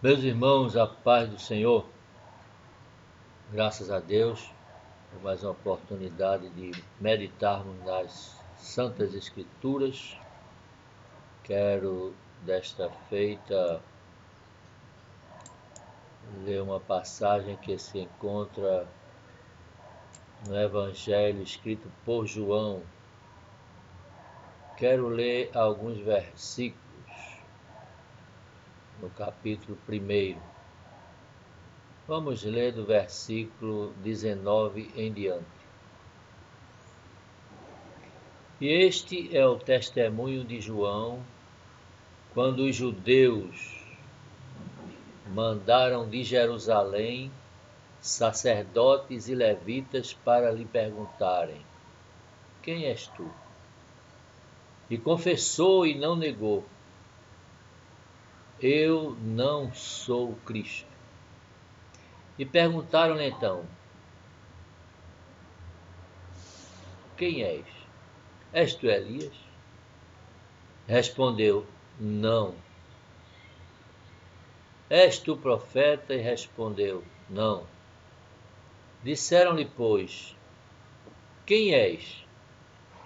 Meus irmãos, a paz do Senhor, graças a Deus por mais uma oportunidade de meditarmos nas Santas Escrituras. Quero, desta feita, ler uma passagem que se encontra no Evangelho escrito por João. Quero ler alguns versículos no capítulo 1. Vamos ler do versículo 19 em diante. E este é o testemunho de João, quando os judeus mandaram de Jerusalém sacerdotes e levitas para lhe perguntarem: quem és tu? E confessou e não negou: eu não sou o Cristo. E perguntaram-lhe então: quem és? És tu Elias? Respondeu: não. És tu profeta? E respondeu: não. Disseram-lhe, pois: quem és?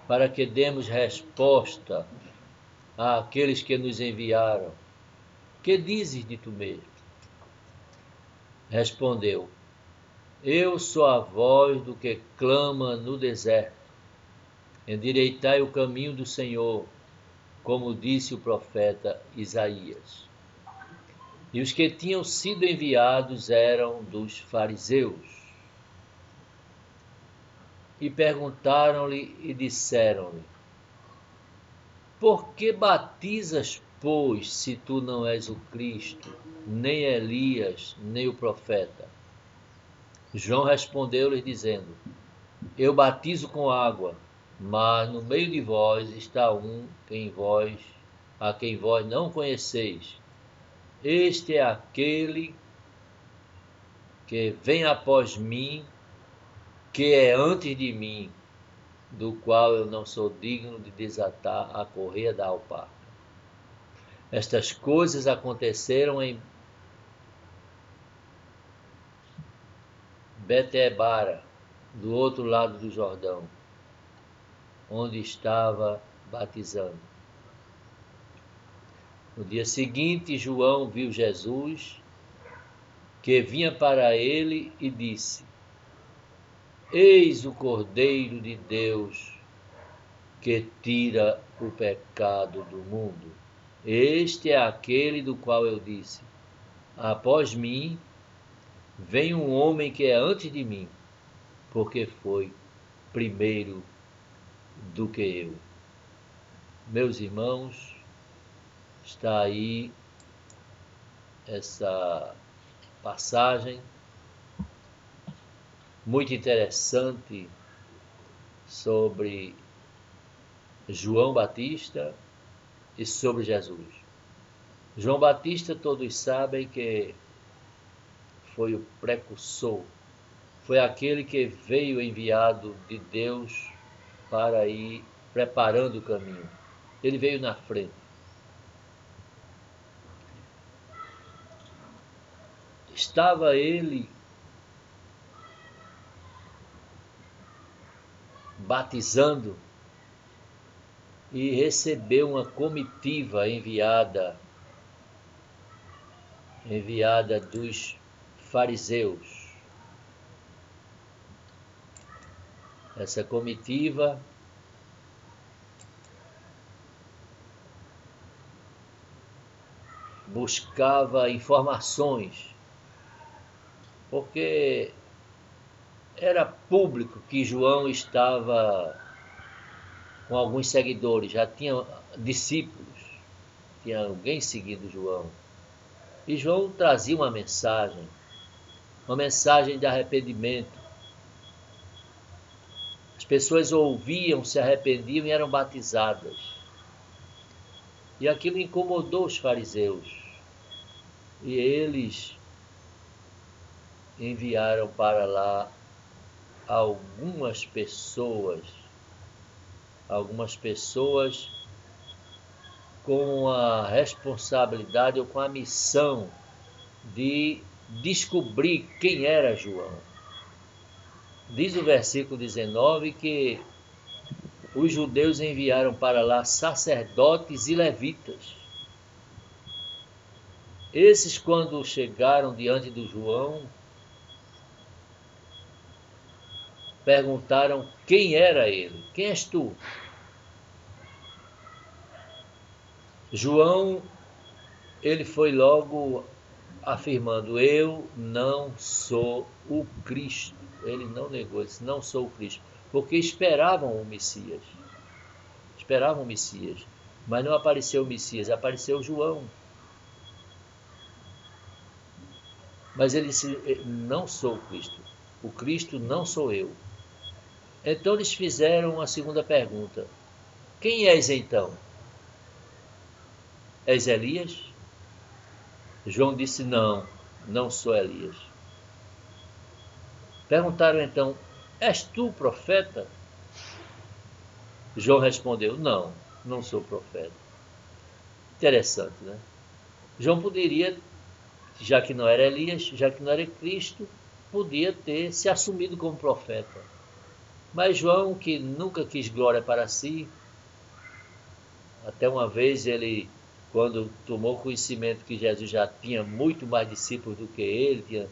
Para que demos resposta àqueles que nos enviaram. Que dizes de tu mesmo? Respondeu: eu sou a voz do que clama no deserto: endireitai o caminho do Senhor, como disse o profeta Isaías. E os que tinham sido enviados eram dos fariseus. E perguntaram-lhe e disseram-lhe: por que batizas, pois, se tu não és o Cristo, nem Elias, nem o profeta? João respondeu-lhes dizendo: eu batizo com água, mas no meio de vós está um a quem vós não conheceis. Este é aquele que vem após mim, que é antes de mim, do qual eu não sou digno de desatar a correia da alparca. Estas coisas aconteceram em Betebara, do outro lado do Jordão, onde estava batizando. No dia seguinte, João viu Jesus, que vinha para ele, e disse: eis o Cordeiro de Deus, que tira o pecado do mundo. Este é aquele do qual eu disse: após mim vem um homem que é antes de mim, porque foi primeiro do que eu. Meus irmãos, está aí essa passagem muito interessante sobre João Batista e sobre Jesus. João Batista, todos sabem que foi o precursor, foi aquele que veio enviado de Deus para ir preparando o caminho. Ele veio na frente. Estava ele batizando e recebeu uma comitiva enviada dos fariseus. Essa comitiva buscava informações, porque era público que João estava com alguns seguidores, já tinha discípulos, tinha alguém seguindo João. E João trazia uma mensagem de arrependimento. As pessoas ouviam, se arrependiam e eram batizadas. E aquilo incomodou os fariseus. E eles enviaram para lá algumas pessoas com a responsabilidade ou com a missão de descobrir quem era João. Diz o versículo 19 que os judeus enviaram para lá sacerdotes e levitas. Esses, quando chegaram diante de João, perguntaram quem era ele. Quem és tu? João, ele foi logo afirmando: eu não sou o Cristo. Ele não negou, ele disse: não sou o Cristo. Porque esperavam o Messias. Esperavam o Messias. Mas não apareceu o Messias, apareceu João. Mas ele disse: não sou o Cristo. O Cristo não sou eu. Então eles fizeram uma segunda pergunta: quem és então? És Elias? João disse: não, não sou Elias. Perguntaram então: és tu profeta? João respondeu: não, não sou profeta. Interessante, né? João poderia, já que não era Elias, já que não era Cristo, podia ter se assumido como profeta. Mas João, que nunca quis glória para si, até uma vez ele, quando tomou conhecimento que Jesus já tinha muito mais discípulos do que ele, tinha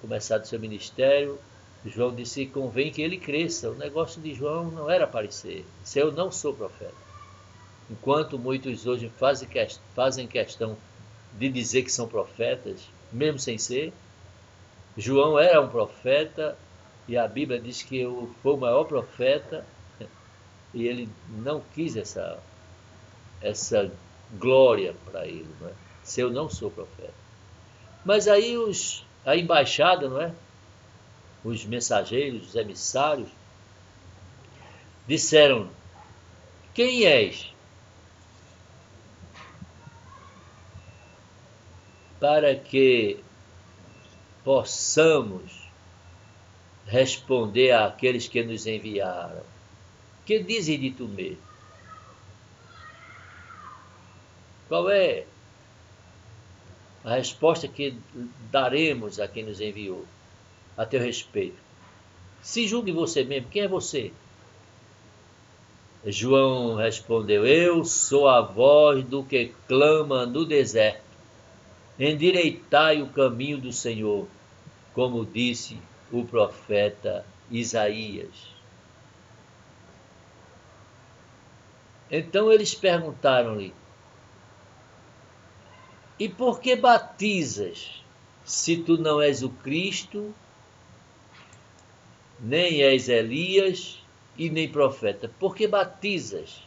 começado seu ministério, João disse: convém que ele cresça. O negócio de João não era aparecer. Disse: eu não sou profeta. Enquanto muitos hoje fazem questão de dizer que são profetas, mesmo sem ser, João era um profeta e a Bíblia diz que foi o maior profeta e ele não quis essa glória para ele, não é? Se eu não sou profeta. Mas aí a embaixada, não é? Os mensageiros, os emissários, disseram: quem és? Para que possamos responder àqueles que nos enviaram. Que dizem de tu mesmo? Qual é a resposta que daremos a quem nos enviou a teu respeito? Se julgue você mesmo, quem é você? João respondeu: eu sou a voz do que clama no deserto: endireitai o caminho do Senhor, como disse o profeta Isaías. Então eles perguntaram-lhe: e por que batizas, se tu não és o Cristo, nem és Elias e nem profeta? Por que batizas?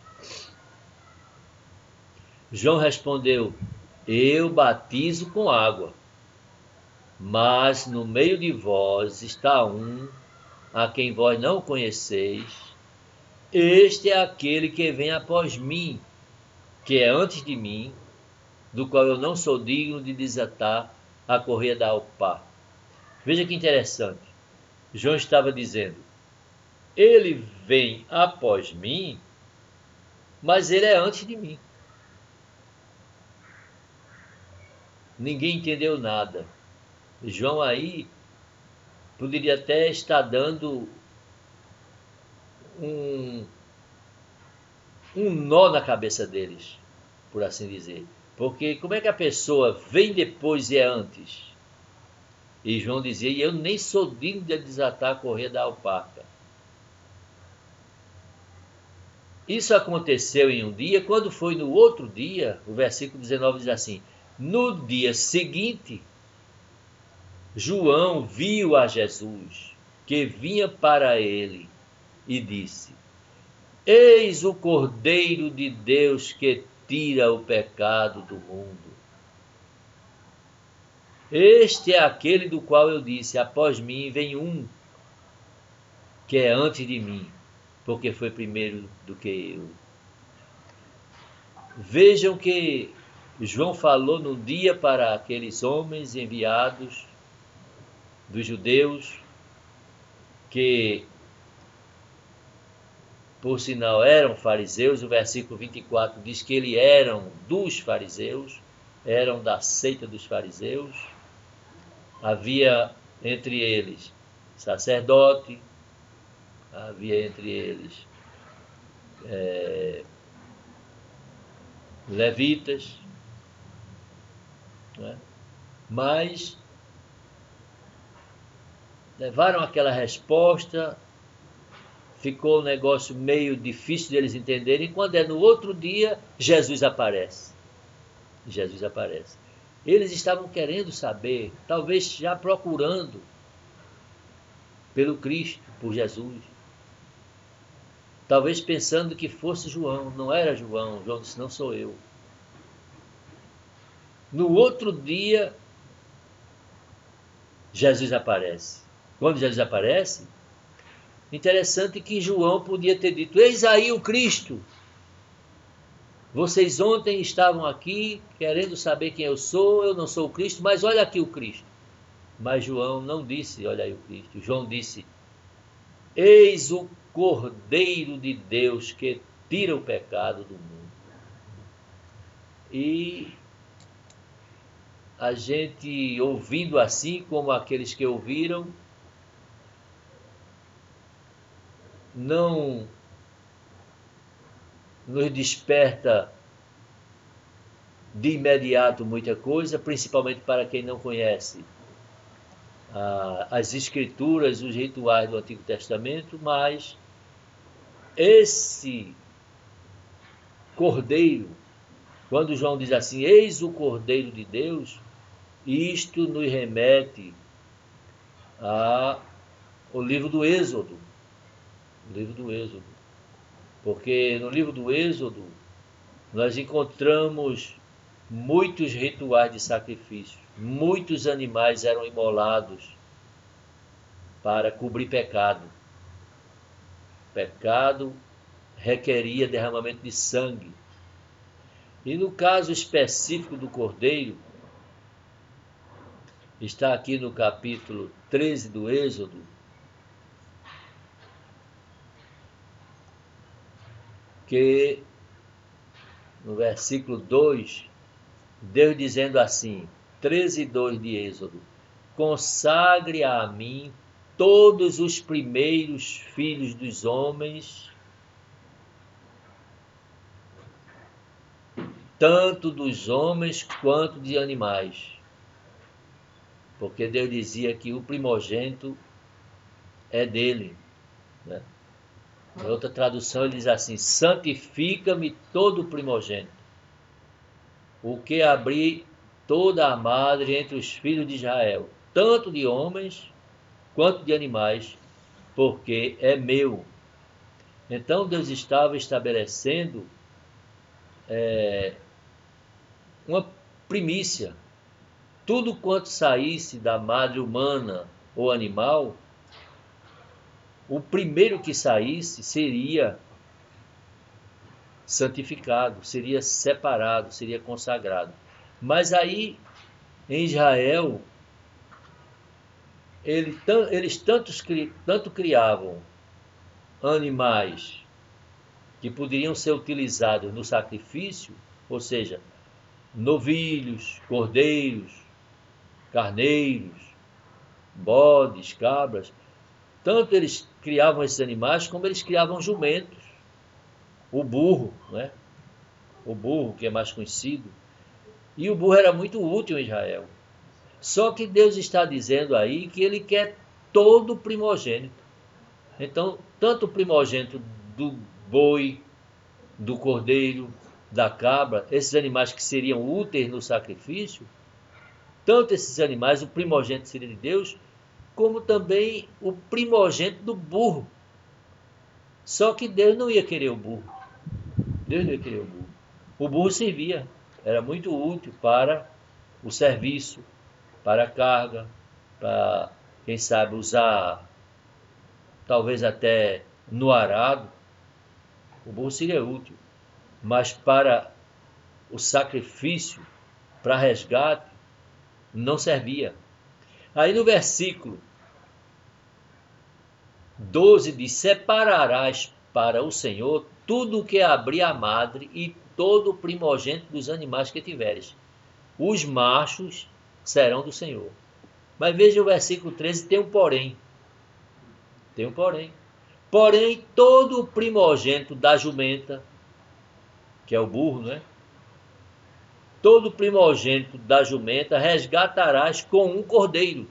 João respondeu: eu batizo com água, mas no meio de vós está um a quem vós não conheceis. Este é aquele que vem após mim, que é antes de mim, do qual eu não sou digno de desatar a correia da alpá. Veja que interessante. João estava dizendo: ele vem após mim, mas ele é antes de mim. Ninguém entendeu nada. João aí poderia até estar dando um nó na cabeça deles, por assim dizer. Porque como é que a pessoa vem depois e é antes? E João dizia: e eu nem sou digno de desatar a correia da alpaca. Isso aconteceu em um dia. Quando foi no outro dia, o versículo 19 diz assim: no dia seguinte, João viu a Jesus, que vinha para ele, e disse: eis o Cordeiro de Deus que tira o pecado do mundo. Este é aquele do qual eu disse: após mim vem um que é antes de mim, porque foi primeiro do que eu. Vejam que João falou no dia para aqueles homens enviados dos judeus, que por sinal eram fariseus. O versículo 24 diz que eles eram dos fariseus, eram da seita dos fariseus. Havia entre eles sacerdote, havia entre eles levitas, né? Mas levaram aquela resposta, ficou um negócio meio difícil de eles entenderem. Quando é no outro dia, Jesus aparece. Jesus aparece. Eles estavam querendo saber, talvez já procurando pelo Cristo, por Jesus. Talvez pensando que fosse João. Não era João. João disse, não sou eu. No outro dia, Jesus aparece. Quando Jesus aparece, interessante que João podia ter dito, eis aí o Cristo. Vocês ontem estavam aqui querendo saber quem eu não sou o Cristo, mas olha aqui o Cristo. Mas João não disse, olha aí o Cristo. João disse, eis o Cordeiro de Deus que tira o pecado do mundo. E a gente ouvindo assim, como aqueles que ouviram, não nos desperta de imediato muita coisa, principalmente para quem não conhece as escrituras, os rituais do Antigo Testamento, mas esse Cordeiro, quando João diz assim, eis o Cordeiro de Deus, isto nos remete ao livro do Êxodo. O livro do Êxodo. Porque no livro do Êxodo nós encontramos muitos rituais de sacrifício. Muitos animais eram imolados para cobrir pecado. Pecado requeria derramamento de sangue. E no caso específico do Cordeiro, está aqui no capítulo 13 do Êxodo, que no versículo 2, Deus dizendo assim, 13:2 de Êxodo, consagre a mim todos os primeiros filhos dos homens, tanto dos homens quanto de animais. Porque Deus dizia que o primogênito é dele, né? Em outra tradução ele diz assim, santifica-me todo o primogênito, o que abrir toda a madre entre os filhos de Israel, tanto de homens quanto de animais, porque é meu. Então Deus estava estabelecendo uma primícia. Tudo quanto saísse da madre humana ou animal, o primeiro que saísse seria santificado, seria separado, seria consagrado. Mas aí, em Israel, eles tanto criavam animais que poderiam ser utilizados no sacrifício, ou seja, novilhos, cordeiros, carneiros, bodes, cabras. Tanto eles criavam esses animais, como eles criavam jumentos. O burro, né? O burro, que é mais conhecido. E o burro era muito útil em Israel. Só que Deus está dizendo aí que ele quer todo o primogênito. Então, tanto o primogênito do boi, do cordeiro, da cabra, esses animais que seriam úteis no sacrifício, tanto esses animais, o primogênito seria de Deus, como também o primogênito do burro. Só que Deus não ia querer o burro. Deus não ia querer o burro. O burro servia, era muito útil para o serviço, para a carga, para, quem sabe, usar talvez até no arado. O burro seria útil. Mas para o sacrifício, para resgate, não servia. Aí no versículo 12 diz, separarás para o Senhor tudo o que abrir a madre e todo o primogênito dos animais que tiveres. Os machos serão do Senhor. Mas veja o versículo 13, tem um porém. Tem um porém. Porém, todo o primogênito da jumenta, que é o burro, né? Todo o primogênito da jumenta resgatarás com um cordeiro.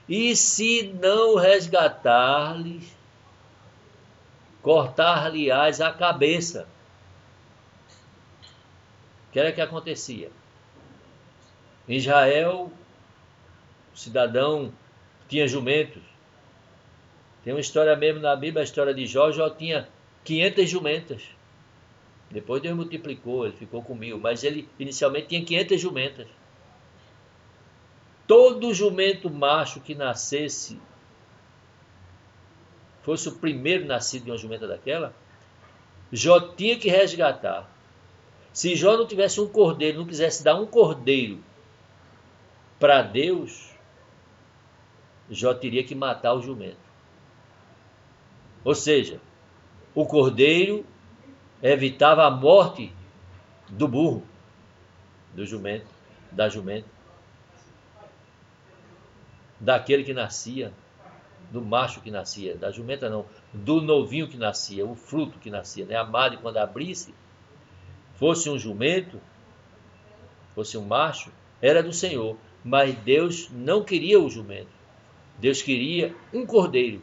E se não resgatar-lhes, cortar-lhe-ás a cabeça. O que era que acontecia? Em Israel, o cidadão tinha jumentos. Tem uma história mesmo na Bíblia, a história de Jó. Jó tinha 500 jumentas. Depois Deus multiplicou, ele ficou com 1000. Mas ele inicialmente tinha 500 jumentas. Todo jumento macho que nascesse, fosse o primeiro nascido de uma jumenta daquela, Jó tinha que resgatar. Se Jó não tivesse um cordeiro, não quisesse dar um cordeiro para Deus, Jó teria que matar o jumento. Ou seja, o cordeiro evitava a morte do burro, do jumento, da jumenta, daquele que nascia, do macho que nascia, da jumenta não, do novinho que nascia, o fruto que nascia, né? A madre, quando abrisse, fosse um jumento, fosse um macho, era do Senhor. Mas Deus não queria o jumento. Deus queria um cordeiro.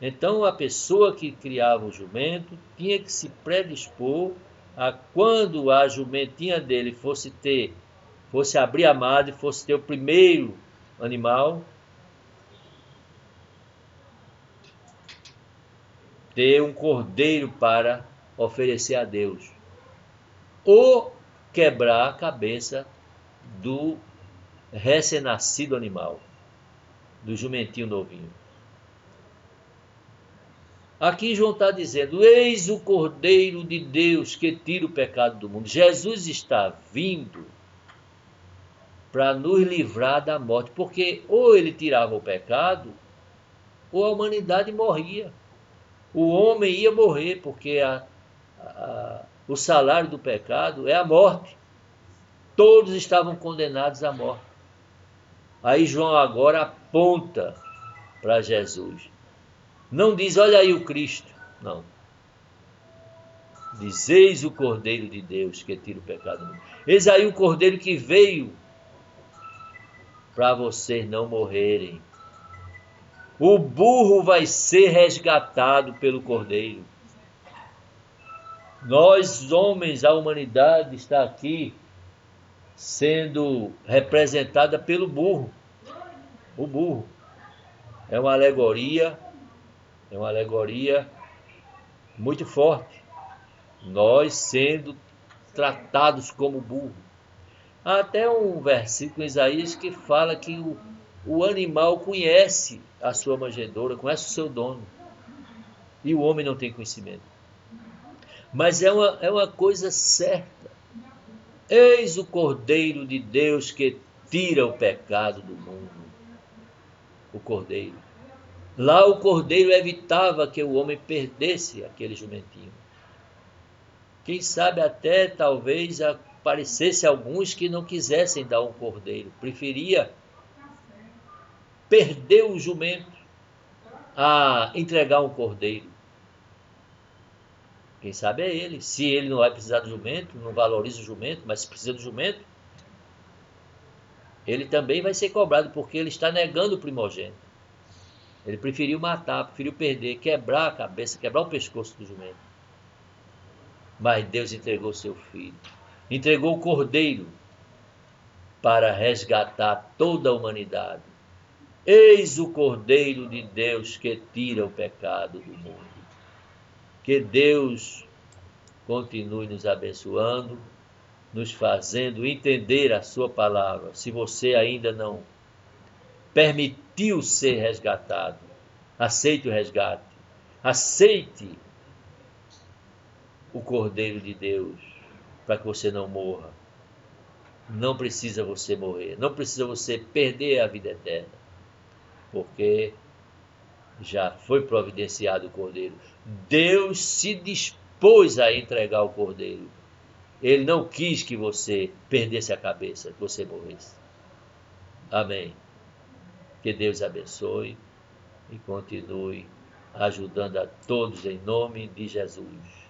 Então a pessoa que criava o jumento tinha que se predispor a, quando a jumentinha dele fosse abrir a madre, fosse ter o primeiro animal, ter um cordeiro para oferecer a Deus, ou quebrar a cabeça do recém-nascido animal, do jumentinho novinho. Aqui João está dizendo, eis o Cordeiro de Deus que tira o pecado do mundo. Jesus está vindo para nos livrar da morte, porque ou ele tirava o pecado, ou a humanidade morria. O homem ia morrer, porque o salário do pecado é a morte. Todos estavam condenados à morte. Aí João agora aponta para Jesus. Não diz, olha aí o Cristo. Não. Diz, eis o Cordeiro de Deus que tira o pecado do mundo. Eis aí o Cordeiro que veio para vocês não morrerem. O burro vai ser resgatado pelo Cordeiro. Nós, homens, a humanidade está aqui sendo representada pelo burro. O burro é uma alegoria muito forte. Nós sendo tratados como burro. Há até um versículo em Isaías que fala que o animal conhece a sua manjedoura, conhece o seu dono. E o homem não tem conhecimento. Mas é uma coisa certa. Eis o Cordeiro de Deus que tira o pecado do mundo. O Cordeiro. Lá o Cordeiro evitava que o homem perdesse aquele jumentinho. Quem sabe até talvez aparecesse alguns que não quisessem dar um cordeiro. Preferia perder o jumento a entregar um cordeiro. Quem sabe é ele. Se ele não vai precisar do jumento, não valoriza o jumento, mas se precisa do jumento, ele também vai ser cobrado, porque ele está negando o primogênito. Ele preferiu matar, preferiu perder, quebrar a cabeça, quebrar o pescoço do jumento. Mas Deus entregou seu filho. Entregou o cordeiro para resgatar toda a humanidade. Eis o Cordeiro de Deus que tira o pecado do mundo. Que Deus continue nos abençoando, nos fazendo entender a sua palavra. Se você ainda não permitiu ser resgatado, aceite o resgate. Aceite o Cordeiro de Deus para que você não morra. Não precisa você morrer, não precisa você perder a vida eterna, porque já foi providenciado o Cordeiro. Deus se dispôs a entregar o Cordeiro. Ele não quis que você perdesse a cabeça, que você morresse. Amém. Que Deus abençoe e continue ajudando a todos em nome de Jesus.